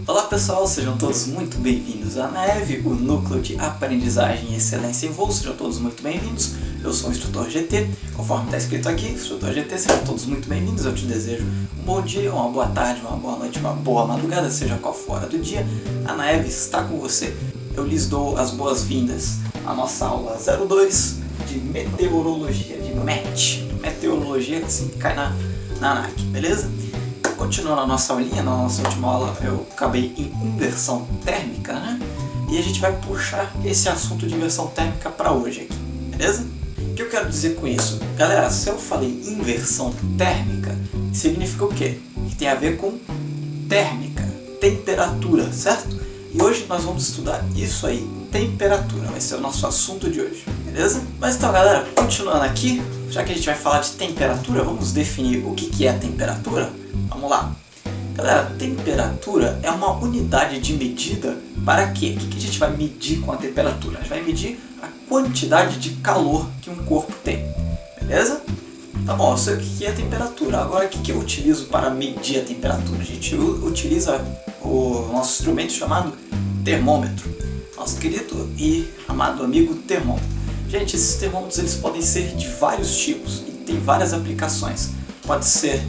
Olá pessoal, sejam todos muito bem-vindos à NAEV, o Núcleo de Aprendizagem e Excelência em Voo. Sejam todos muito bem-vindos. Eu sou o Instrutor GT, conforme está escrito aqui, Instrutor GT, sejam todos muito bem-vindos. Eu te desejo um bom dia, uma boa tarde, uma boa noite, uma boa madrugada, seja qual for a hora do dia. A NAEV está com você. Eu lhes dou as boas-vindas à nossa aula 02 de Meteorologia, de MET. Meteorologia, assim, cai na ANAC, beleza? Continuando a nossa aulinha, na nossa última aula eu acabei em inversão térmica, né? E a gente vai puxar esse assunto de inversão térmica para hoje aqui, beleza? O que eu quero dizer com isso? Galera, se eu falei inversão térmica, significa o quê? Que tem a ver com térmica, temperatura, certo? E hoje nós vamos estudar isso aí, temperatura, vai ser o nosso assunto de hoje, beleza? Mas então galera, continuando aqui, já que a gente vai falar de temperatura, vamos definir o que é a temperatura? Vamos lá. Galera, temperatura é uma unidade de medida para quê? O que a gente vai medir com a temperatura? A gente vai medir a quantidade de calor que um corpo tem, beleza? Tá bom, eu sei o que é a temperatura. Agora, o que eu utilizo para medir a temperatura? A gente utiliza o nosso instrumento chamado termômetro. Nosso querido e amado amigo termômetro. Gente, esses termômetros eles podem ser de vários tipos e tem várias aplicações. Pode ser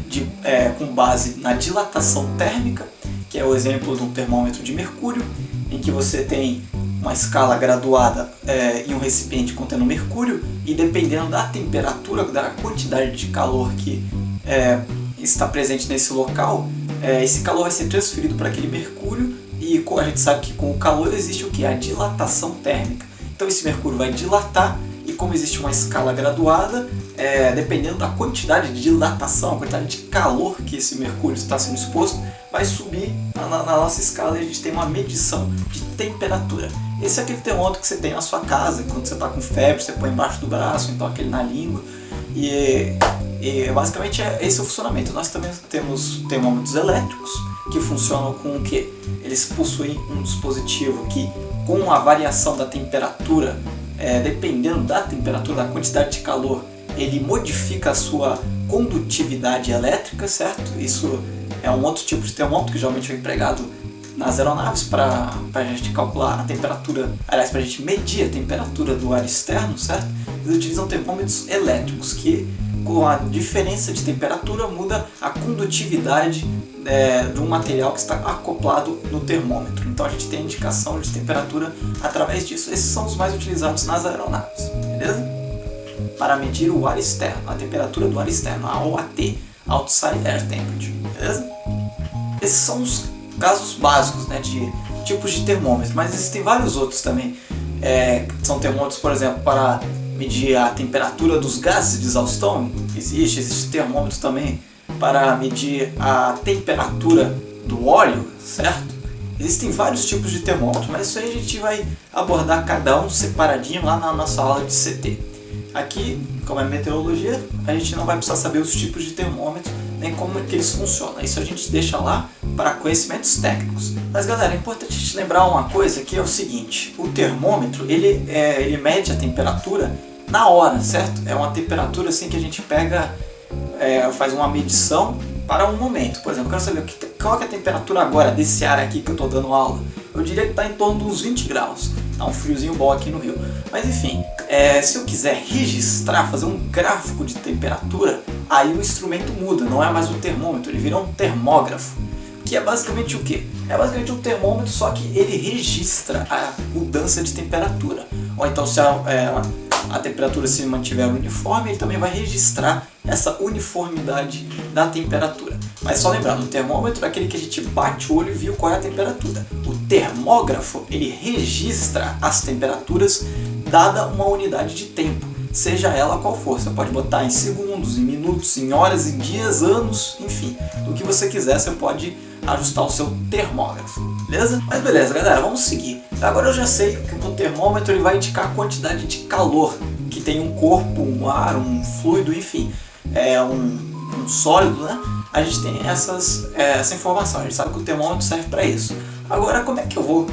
com base na dilatação térmica, que é o exemplo de um termômetro de mercúrio, em que você tem uma escala graduada em um recipiente contendo mercúrio, e dependendo da temperatura, da quantidade de calor que está presente nesse local, esse calor vai ser transferido para aquele mercúrio, e a gente sabe que com o calor existe o que? A dilatação térmica. Então esse mercúrio vai dilatar, e como existe uma escala graduada, dependendo da quantidade de dilatação, a quantidade de calor que esse mercúrio está sendo exposto, vai subir na nossa escala e a gente tem uma medição de temperatura. Esse é aquele termômetro que você tem na sua casa, quando você está com febre, você põe embaixo do braço, então aquele na língua. E basicamente esse é o funcionamento. Nós também temos termômetros elétricos, que funcionam com o quê? Eles possuem um dispositivo que, com a variação da temperatura, dependendo da temperatura, da quantidade de calor, ele modifica a sua condutividade elétrica, certo? Isso é um outro tipo de termômetro que geralmente é empregado nas aeronaves para a gente calcular a temperatura, aliás, para a gente medir a temperatura do ar externo, certo? Eles utilizam termômetros elétricos que, com a diferença de temperatura, muda a condutividade de um material que está acoplado no termômetro. Então a gente tem indicação de temperatura através disso. Esses são os mais utilizados nas aeronaves, beleza? Para medir o ar externo, a temperatura do ar externo, a OAT, Outside Air Temperature, beleza? Esses são os casos básicos, né, de tipos de termômetros, mas existem vários outros também. São termômetros, por exemplo, para medir a temperatura dos gases de exaustão, existe termômetro também para medir a temperatura do óleo, certo? Existem vários tipos de termômetros, mas isso aí a gente vai abordar cada um separadinho lá na nossa aula de CT. Aqui, como é meteorologia, a gente não vai precisar saber os tipos de termômetro, nem como que eles funcionam. Isso a gente deixa lá para conhecimentos técnicos. Mas galera, é importante a gente lembrar uma coisa que é o seguinte: o termômetro ele mede a temperatura na hora, certo? É uma temperatura assim que a gente pega, faz uma medição para um momento. Por exemplo, eu quero saber qual é a temperatura agora desse ar aqui que eu estou dando aula. Eu diria que está em torno dos 20 graus. Tá um friozinho bom aqui no Rio. Mas enfim, se eu quiser registrar, fazer um gráfico de temperatura, aí o instrumento muda, não é mais um termômetro, ele vira um termógrafo. Que é basicamente o quê? É basicamente um termômetro, só que ele registra a mudança de temperatura. Ou então se a temperatura se mantiver uniforme, ele também vai registrar essa uniformidade da temperatura. Mas só lembrando, o termômetro é aquele que a gente bate o olho e viu qual é a temperatura. O termógrafo, ele registra as temperaturas dada uma unidade de tempo, seja ela qual for. Você pode botar em segundos, em minutos, em horas, em dias, anos, enfim. Do que você quiser, você pode ajustar o seu termógrafo, beleza? Mas beleza, galera, vamos seguir. Agora eu já sei que o termômetro ele vai indicar a quantidade de calor que tem um corpo, um ar, um fluido, enfim, um sólido, né? A gente tem essa informação, a gente sabe que o termômetro serve para isso. Agora, como é que eu vou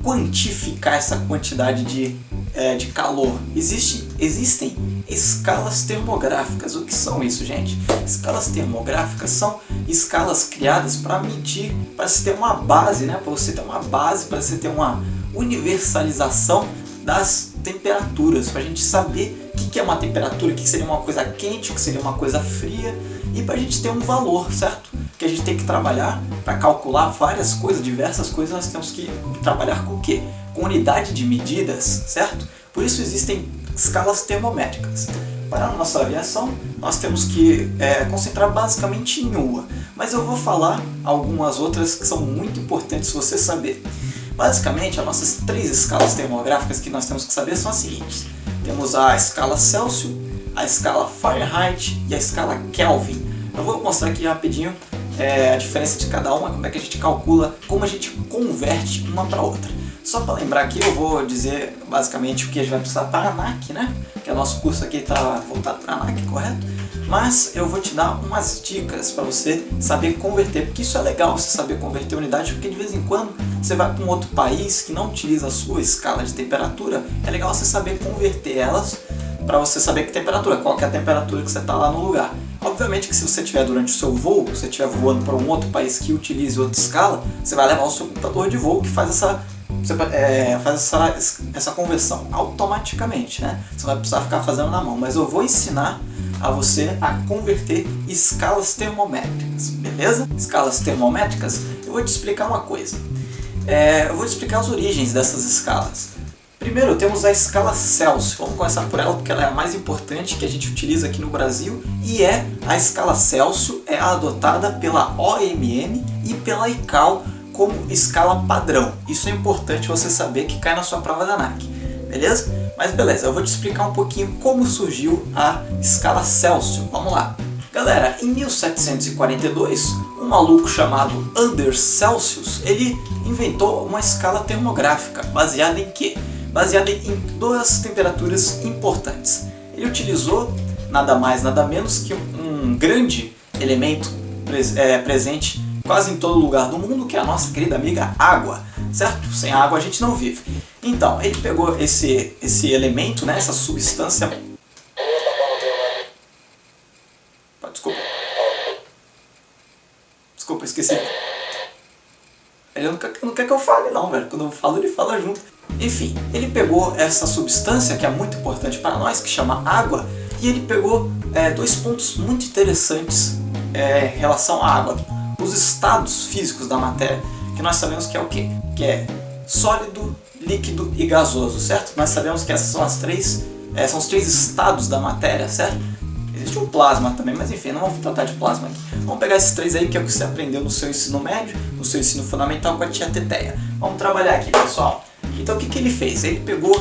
quantificar essa quantidade de calor? Existem escalas termográficas. O que são isso, gente? Escalas termográficas são escalas criadas para medir, para se ter uma base, né? Para você ter uma base, para você ter uma universalização das temperaturas, para a gente saber o que é uma temperatura, o que seria uma coisa quente, o que seria uma coisa fria, e para a gente ter um valor, certo? Que a gente tem que trabalhar para calcular várias coisas, diversas coisas, nós temos que trabalhar com o quê? Com unidade de medidas, certo? Por isso existem escalas termométricas. Para a nossa aviação, nós temos que concentrar basicamente em uma, mas eu vou falar algumas outras que são muito importantes você saber. Basicamente, as nossas 3 escalas termográficas que nós temos que saber são as seguintes. Temos a escala Celsius, a escala Fahrenheit e a escala Kelvin. Eu vou mostrar aqui rapidinho a diferença de cada uma, como é que a gente calcula, como a gente converte uma para outra. Só para lembrar aqui, eu vou dizer basicamente o que a gente vai precisar para a ANAC, né? Que o nosso curso aqui está voltado para a ANAC, correto? Mas eu vou te dar umas dicas para você saber converter, porque isso é legal você saber converter unidade, porque de vez em quando você vai para um outro país que não utiliza a sua escala de temperatura, é legal você saber converter elas para você saber que temperatura, qual que é a temperatura que você está lá no lugar. Obviamente que se você estiver durante o seu voo, se você estiver voando para um outro país que utilize outra escala, você vai levar o seu computador de voo que faz essa conversão automaticamente, né? Você não vai precisar ficar fazendo na mão, mas eu vou ensinar a você a converter escalas termométricas, beleza? Escalas termométricas, eu vou te explicar uma coisa. Eu vou te explicar as origens dessas escalas. Primeiro temos a escala Celsius, vamos começar por ela porque ela é a mais importante que a gente utiliza aqui no Brasil, e a escala Celsius é adotada pela OMM e pela ICAO como escala padrão. Isso é importante você saber, que cai na sua prova da ANAC, beleza? Mas beleza, eu vou te explicar um pouquinho como surgiu a escala Celsius. Vamos lá. Galera, em 1742, um maluco chamado Anders Celsius, ele inventou uma escala termográfica baseada em quê? Baseada em 2 temperaturas importantes. Ele utilizou nada mais, nada menos que um grande elemento presente quase em todo lugar do mundo, que é a nossa querida amiga água, certo? Sem água a gente não vive. Então, ele pegou esse elemento, né, essa substância... Desculpa, esqueci. Ele não quer que eu fale não, velho. Quando eu falo, ele fala junto. Enfim, ele pegou essa substância que é muito importante para nós, que chama água, e ele pegou 2 pontos muito interessantes em relação à água. Os estados físicos da matéria, que nós sabemos que é o quê? Que é sólido, líquido e gasoso, certo? Nós sabemos que essas são são os 3 estados da matéria, certo? Existe um plasma também, mas enfim, não vamos tratar de plasma aqui. Vamos pegar esses 3 aí, que é o que você aprendeu no seu ensino médio, no seu ensino fundamental com a tia Teteia. Vamos trabalhar aqui, pessoal. Então o que ele fez? Ele pegou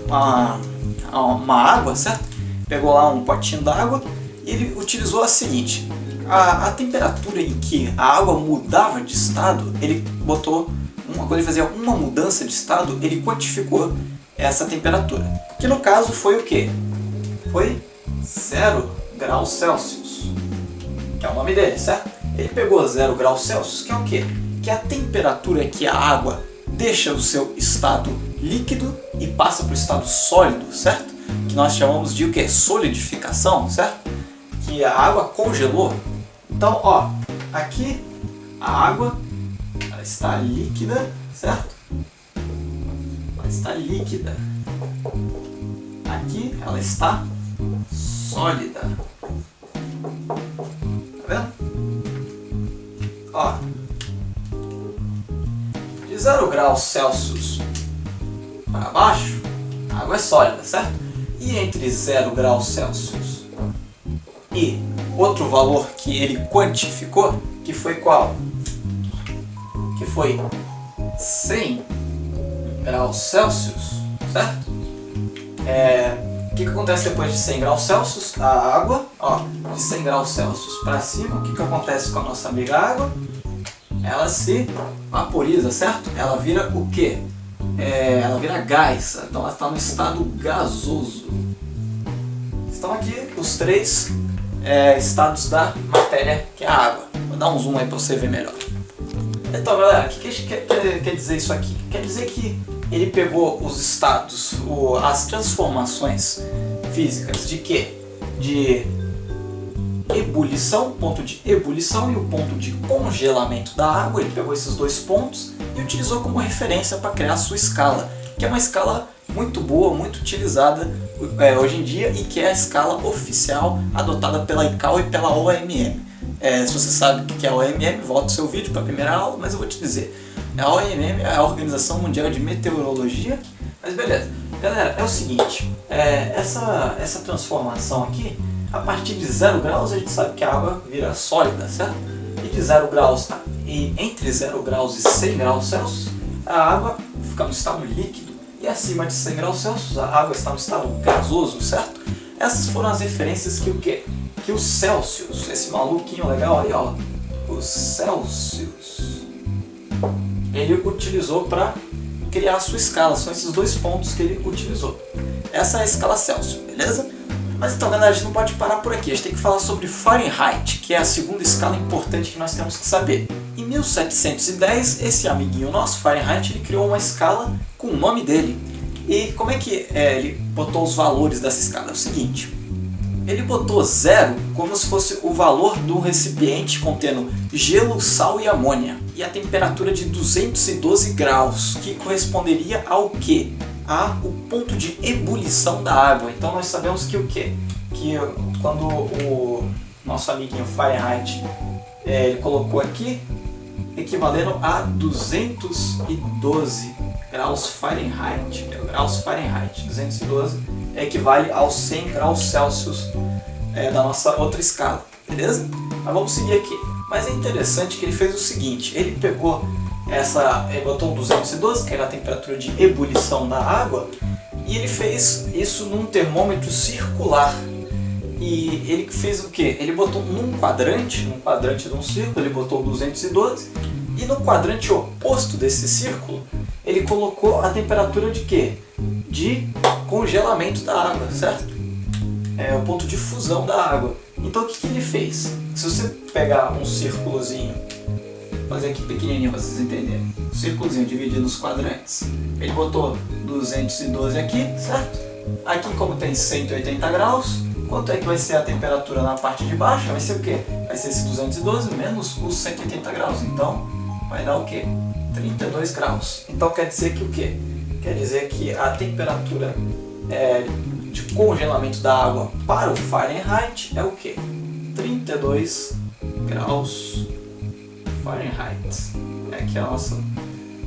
uma água, certo? Pegou lá um potinho d'água e ele utilizou a seguinte: a temperatura em que a água mudava de estado, ele botou, quando ele fazia uma mudança de estado, ele quantificou essa temperatura. Que no caso foi o quê? Foi 0 graus Celsius, que é o nome dele, certo? Ele pegou 0 graus Celsius, que é o quê? Que é a temperatura que a água deixa o seu estado líquido e passa para o estado sólido, certo? Que nós chamamos de o quê? Solidificação, certo? Que a água congelou. Então, ó, aqui a água ela está líquida, certo? Ela está líquida. Aqui ela está sólida. Tá vendo? Ó, de 0 graus Celsius para baixo, a água é sólida, certo? E entre 0 graus Celsius e outro valor que ele quantificou, que foi qual? Que foi 100 graus Celsius, certo? O que acontece depois de 100 graus Celsius? A água, ó, de 100 graus Celsius para cima, o que acontece com a nossa amiga água? Ela se vaporiza, certo? Ela vira o quê? Ela vira gás, então ela está no estado gasoso. Estão aqui os 3 estados da matéria, que é a água. Vou dar um zoom aí para você ver melhor. Então, galera, o que quer dizer isso aqui? Quer dizer que ele pegou os estados, as transformações físicas de quê? De ebulição, ponto de ebulição e o ponto de congelamento da água. Ele pegou esses dois pontos e utilizou como referência para criar a sua escala, que é uma escala muito boa, muito utilizada hoje em dia e que é a escala oficial adotada pela ICAO e pela OMM. Se você sabe o que é a OMM, volta o seu vídeo para a primeira aula, mas eu vou te dizer. A OMM é a Organização Mundial de Meteorologia, mas beleza. Galera, é o seguinte, essa transformação aqui, a partir de 0 graus a gente sabe que a água vira sólida, certo? E de 0 graus, e entre 0 graus e 100 graus Celsius, a água fica no estado líquido. E acima de 100 graus Celsius, a água está no estado gasoso, certo? Essas foram as referências que o quê? Que o Celsius, esse maluquinho legal aí, ó, o Celsius, ele utilizou para criar a sua escala. São esses dois pontos que ele utilizou. Essa é a escala Celsius, beleza? Mas então, galera, a gente não pode parar por aqui. A gente tem que falar sobre Fahrenheit, que é a segunda escala importante que nós temos que saber. Em 1710, esse amiguinho nosso, Fahrenheit, ele criou uma escala com o nome dele. E como é que ele botou os valores dessa escala? É o seguinte, ele botou 0 como se fosse o valor do recipiente contendo gelo, sal e amônia. E a temperatura de 212 graus, que corresponderia ao quê? O ponto de ebulição da água. Então nós sabemos que o quê? Que quando o nosso amiguinho Fahrenheit ele colocou aqui, equivalendo a 212 graus Fahrenheit. 212 equivale aos 100 graus Celsius da nossa outra escala, beleza? Mas vamos seguir aqui. Mas é interessante que ele fez o seguinte, ele pegou ele botou 212, que era a temperatura de ebulição da água, e ele fez isso num termômetro circular. E ele fez o que? Ele botou num quadrante de um círculo, ele botou 212, e no quadrante oposto desse círculo, ele colocou a temperatura de quê? De congelamento da água, certo? É o ponto de fusão da água. Então o que ele fez? Se você pegar um círculozinho, fazer aqui pequenininho para vocês entenderem, um círculozinho dividido nos quadrantes, ele botou 212 aqui, certo? Aqui, como tem 180 graus, quanto é que vai ser a temperatura na parte de baixo? Vai ser o quê? Vai ser esse 212 menos os 180 graus, então vai dar o quê? 32 graus. Então quer dizer que o quê? Quer dizer que a temperatura de congelamento da água para o Fahrenheit é o quê? 32 graus Fahrenheit. Aqui é o nosso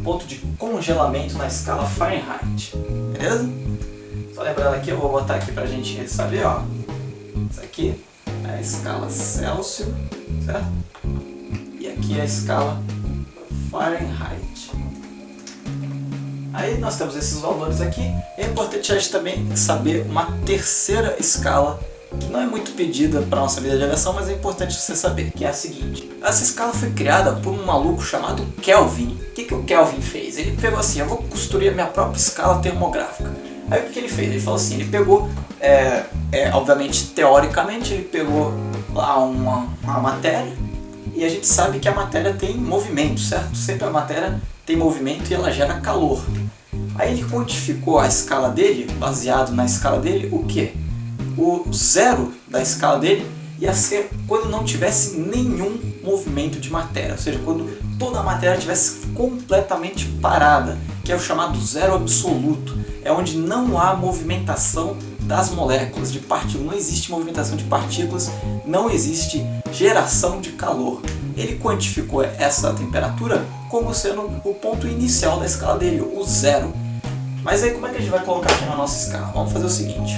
ponto de congelamento na escala Fahrenheit. Beleza? Só lembrando aqui, eu vou botar aqui pra gente saber, ó. Isso aqui é a escala Celsius, certo? E aqui é a escala Fahrenheit. Aí nós temos esses valores aqui. É importante a gente também saber uma terceira escala, que não é muito pedida para a nossa vida de aviação, mas é importante você saber, que é a seguinte. Essa escala foi criada por um maluco chamado Kelvin. O que o Kelvin fez? Ele pegou assim, eu vou construir a minha própria escala termográfica. Aí o que ele fez? Ele falou assim, ele pegou, obviamente, teoricamente, ele pegou lá uma matéria, e a gente sabe que a matéria tem movimento, certo? Sempre a matéria tem movimento e ela gera calor. Aí ele quantificou a escala dele, baseado na escala dele, o quê? O 0 da escala dele ia ser quando não tivesse nenhum movimento de matéria, ou seja, quando toda a matéria estivesse completamente parada, que é o chamado zero absoluto, é onde não há movimentação das moléculas, de partículas, não existe movimentação de partículas, não existe geração de calor. Ele quantificou essa temperatura como sendo o ponto inicial da escala dele, o 0. Mas aí como é que a gente vai colocar aqui na nossa escala? Vamos fazer o seguinte.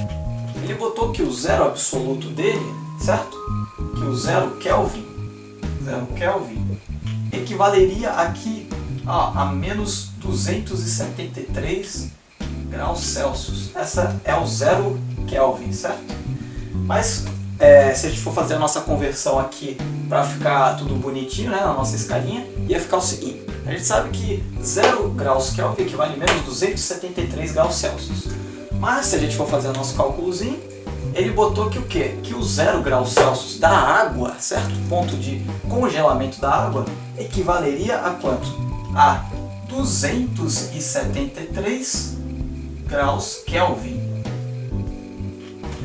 Ele botou que o zero absoluto dele, certo? Que o 0 Kelvin, equivaleria aqui a menos 273 graus Celsius. Essa é o 0 Kelvin, certo? Mas se a gente for fazer a nossa conversão aqui para ficar tudo bonitinho, né, na nossa escalinha, ia ficar o seguinte. A gente sabe que 0 graus Kelvin equivale a menos 273 graus Celsius. Mas se a gente for fazer o nosso cálculozinho, ele botou que o quê? Que o 0 graus Celsius da água, certo? Ponto de congelamento da água, equivaleria a quanto? A 273 graus Kelvin.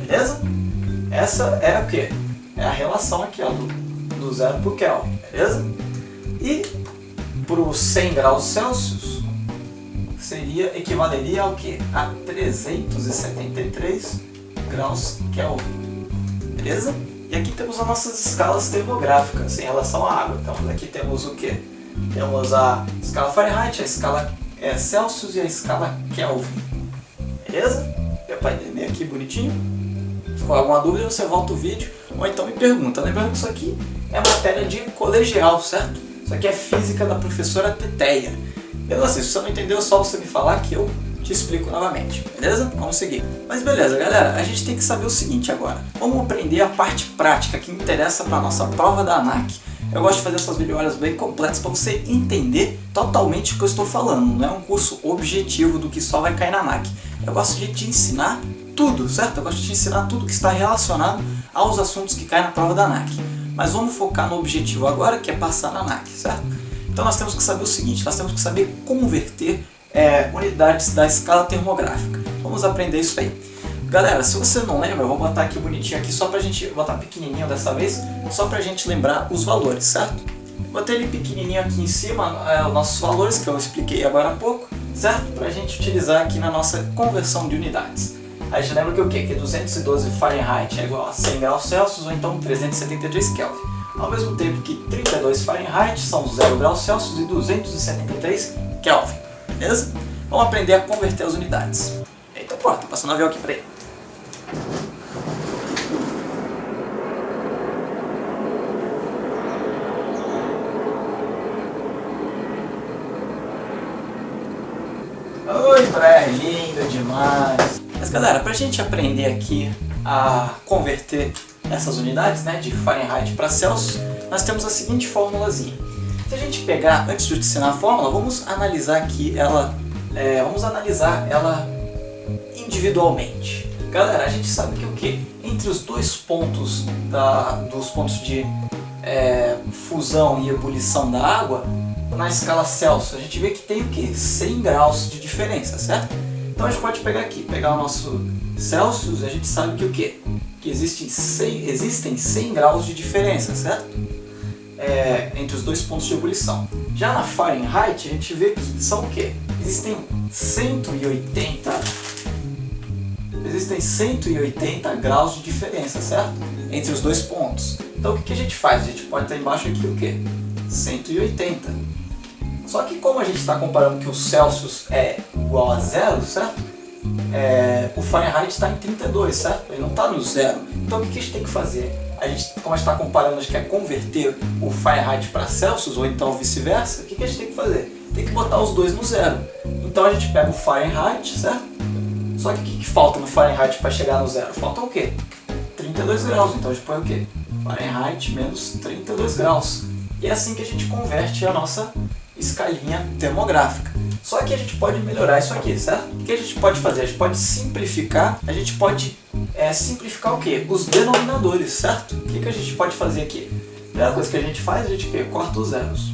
beleza? Essa é o que? É a relação aqui, ó, do zero para o Kelvin, beleza? E para os 100 graus Celsius equivaleria ao que? A 373 graus Kelvin, beleza? E aqui temos as nossas escalas termográficas em relação à água. Então aqui temos o que? Temos a escala Fahrenheit, a escala Celsius e a escala Kelvin, beleza? Deu para entender aqui bonitinho? Se for alguma dúvida, você volta o vídeo ou então me pergunta. Lembrando que isso aqui é matéria de colegial, certo? Isso aqui é física da professora Teteia. Beleza? Se você não entendeu, é só você me falar que eu te explico novamente, beleza? Vamos seguir. Mas beleza, galera, a gente tem que saber o seguinte agora. Vamos aprender a parte prática que interessa para a nossa prova da ANAC. Eu gosto de fazer essas videoaulas bem completas para você entender totalmente o que eu estou falando. Não é um curso objetivo do que só vai cair na ANAC. Eu gosto de te ensinar tudo, certo? Eu gosto de te ensinar tudo que está relacionado aos assuntos que caem na prova da ANAC. Mas vamos focar no objetivo agora, que é passar na ANAC, certo? Então nós temos que saber o seguinte, nós temos que saber converter unidades da escala termográfica. Vamos aprender isso aí. Galera, se você não lembra, eu vou botar aqui bonitinho aqui, só pra gente, botar pequenininho dessa vez, só pra gente lembrar os valores, certo? Botei ele pequenininho aqui em cima, os nossos valores, que eu expliquei agora há pouco, certo? Pra gente utilizar aqui na nossa conversão de unidades. A gente lembra que o quê? Que 212 Fahrenheit é igual a 100 graus Celsius ou então 373 Kelvin. Ao mesmo tempo que 32 Fahrenheit são 0 graus Celsius e 273 Kelvin. Beleza? Vamos aprender a converter as unidades. Então pronto, tô passando o avião aqui pra ele. Oi, praia linda demais. Mas galera, pra gente aprender aqui a converter essas unidades, né, de Fahrenheit para Celsius, nós temos a seguinte formulazinha. Se a gente pegar, antes de eu te ensinar a fórmula, vamos analisar aqui ela, individualmente. Galera, a gente sabe que o que? Entre os dois pontos dos pontos de fusão e ebulição da água, na escala Celsius, a gente vê que tem o que? 100 graus de diferença, certo? Então a gente pode pegar aqui, pegar o nosso Celsius, a gente sabe que o que? Que existem 100 graus de diferença, certo? Entre os dois pontos de ebulição. Já na Fahrenheit, a gente vê que são o que? Existem 180 graus de diferença, certo? Entre os dois pontos. Então o que a gente faz? A gente pode estar embaixo aqui o que? 180. Só que como a gente está comparando que o Celsius é igual a zero, certo? O Fahrenheit está em 32, certo? Ele não está no zero. Então o que a gente tem que fazer? Como a gente está comparando, a gente quer converter o Fahrenheit para Celsius, ou então vice-versa, o que a gente tem que fazer? Tem que botar os dois no zero. Então a gente pega o Fahrenheit, certo? Só que o que falta no Fahrenheit para chegar no zero? Falta o quê? 32 graus. Então a gente põe o quê? Fahrenheit menos 32 graus. E é assim que a gente converte a nossa escalinha termográfica. Só que a gente pode melhorar isso aqui, certo? O que a gente pode fazer? A gente pode simplificar, simplificar o quê? Os denominadores, certo? O que a gente pode fazer aqui? A primeira coisa que a gente faz, a gente corta os zeros.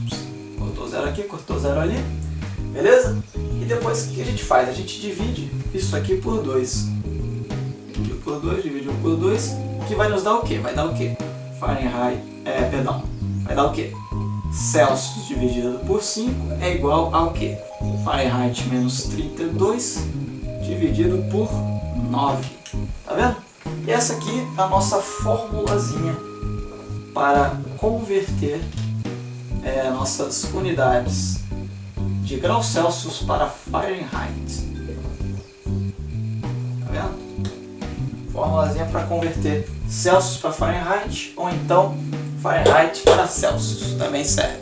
Cortou zero aqui, cortou zero ali, beleza? E depois o que a gente faz? A gente divide isso aqui por 2. Dividiu por 2, dividiu por 2, que vai nos dar o quê? Vai dar o quê? Vai dar o quê? Celsius dividido por 5 é igual ao quê? Fahrenheit menos 32 dividido por 9. Tá vendo? E essa aqui é a nossa formulazinha para converter nossas unidades de graus Celsius para Fahrenheit. Tá vendo? Formulazinha para converter Celsius para Fahrenheit ou então Fahrenheit para Celsius, também serve.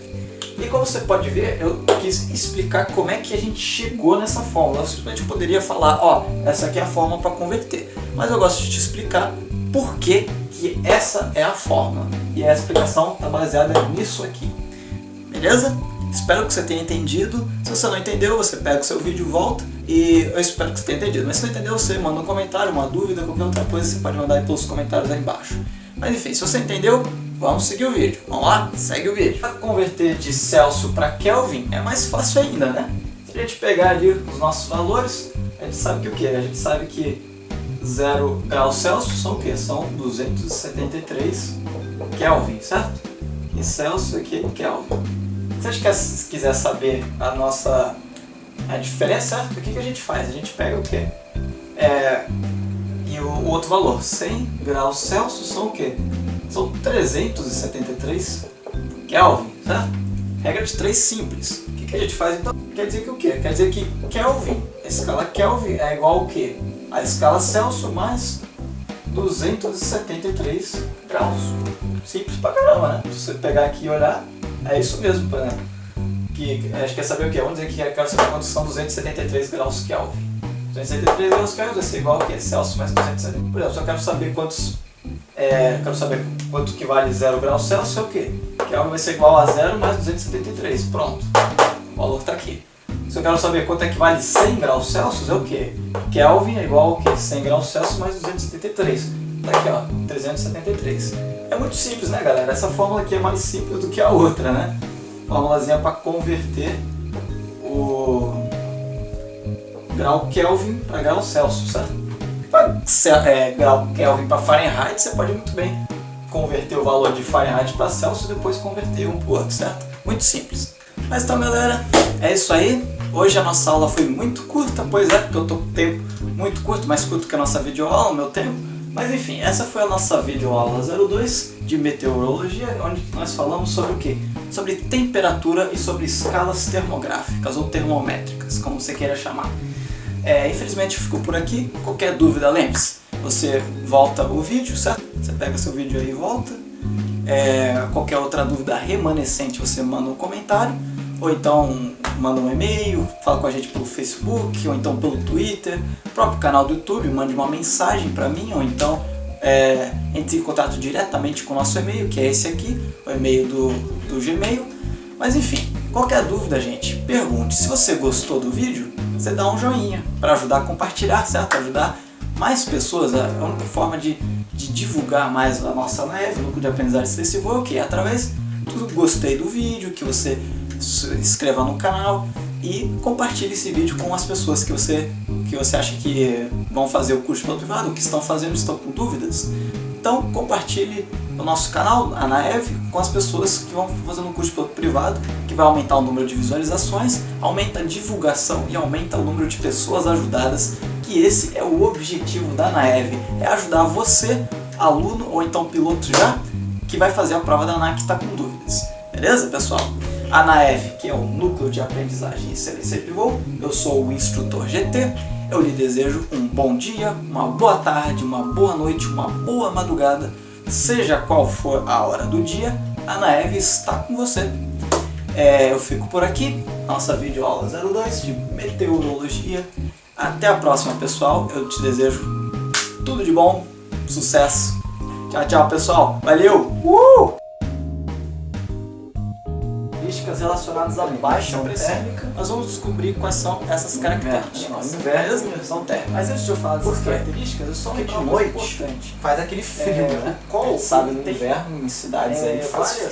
E como você pode ver, eu quis explicar como é que a gente chegou nessa fórmula. Eu simplesmente poderia falar, ó, essa aqui é a fórmula para converter. Mas eu gosto de te explicar por que essa é a fórmula. E a explicação está baseada nisso aqui. Beleza? Espero que você tenha entendido. Se você não entendeu, você pega o seu vídeo e volta. E eu espero que você tenha entendido. Mas se não entendeu, você manda um comentário, uma dúvida, qualquer outra coisa, você pode mandar aí pelos comentários aí embaixo. Mas enfim, se você entendeu, vamos seguir o vídeo. Vamos lá? Segue o vídeo. Para converter de Celsius para Kelvin é mais fácil ainda, né? Se a gente pegar ali os nossos valores, a gente sabe que o quê? A gente sabe que 0 graus Celsius são o quê? São 273 Kelvin, certo? E Celsius aqui é Kelvin. Se a gente quiser saber a diferença, certo? O que a gente faz? A gente pega o quê? E o outro valor, 100 graus Celsius são o quê? São 373 Kelvin, certo? Regra de 3 simples. O que a gente faz então? Quer dizer que o quê? Quer dizer que Kelvin, a escala Kelvin é igual ao quê? A escala Celsius mais 273 graus. Simples pra caramba, né? Se você pegar aqui e olhar, é isso mesmo, por exemplo. A gente quer saber o quê? Vamos dizer que quero saber quantos são 273 graus Kelvin. 273 graus Kelvin vai ser igual ao quê? Celsius mais 273. Por exemplo, se eu quero saber quanto que vale 0 graus Celsius, é o quê? Kelvin vai ser igual a 0 mais 273. Pronto. O valor está aqui. Se eu quero saber quanto é que vale 100 graus Celsius, é o quê? Kelvin é igual ao quê? 100 graus Celsius mais 273. Tá aqui, ó, 373. É muito simples, né, galera? Essa fórmula aqui é mais simples do que a outra, né? Formulazinha para converter o grau Kelvin para grau Celsius, certo? Grau Kelvin para Fahrenheit, você pode muito bem converter o valor de Fahrenheit para Celsius e depois converter um para o outro, certo? Muito simples. Mas então, galera, é isso aí. Hoje a nossa aula foi muito curta, pois é, porque eu tô com tempo muito curto, mais curto que a nossa videoaula, o meu tempo. Mas enfim, essa foi a nossa videoaula 02 de meteorologia, onde nós falamos sobre o quê? Sobre temperatura e sobre escalas termográficas ou termométricas, como você queira chamar. Infelizmente ficou por aqui. Qualquer dúvida, lembre-se, você volta o vídeo, certo? Você pega seu vídeo aí e volta. Qualquer outra dúvida remanescente você manda um comentário, ou então manda um e-mail, fala com a gente pelo Facebook, ou então pelo Twitter, próprio canal do YouTube, mande uma mensagem para mim, ou então entre em contato diretamente com o nosso e-mail, que é esse aqui, o e-mail do Gmail. Mas enfim, qualquer dúvida, gente, pergunte. Se você gostou do vídeo, você dá um joinha para ajudar a compartilhar, certo? Ajudar mais pessoas. A única forma de divulgar mais a nossa live, o Núcleo de Aprendizagem Extensivo, é o quê? Através do gostei do vídeo, que você se inscreva no canal e compartilhe esse vídeo com as pessoas que você acha que vão fazer o curso piloto privado, ou que estão fazendo, estão com dúvidas. Então compartilhe o nosso canal, a Naev, com as pessoas que vão fazendo um curso piloto privado, que vai aumentar o número de visualizações, aumenta a divulgação e aumenta o número de pessoas ajudadas, que esse é o objetivo da Naev, é ajudar você, aluno ou então piloto já, que vai fazer a prova da ANAC e está com dúvidas. Beleza, pessoal? A Naev, que é o Núcleo de Aprendizagem e Excelência de Voo, eu sou o instrutor GT, eu lhe desejo um bom dia, uma boa tarde, uma boa noite, uma boa madrugada, seja qual for a hora do dia, a Naev está com você. Eu fico por aqui, nossa videoaula 02 de meteorologia. Até a próxima, pessoal, eu te desejo tudo de bom, sucesso. Tchau, tchau, pessoal, valeu! Relacionadas à baixa pressão térmica, nós vamos descobrir quais são essas características. Inverno e pressão térmica. Mas antes de eu falar dessas características, eu só lembro de noite importante. Faz aquele frio, né? Qual sabe no inverno em cidades aí faz frio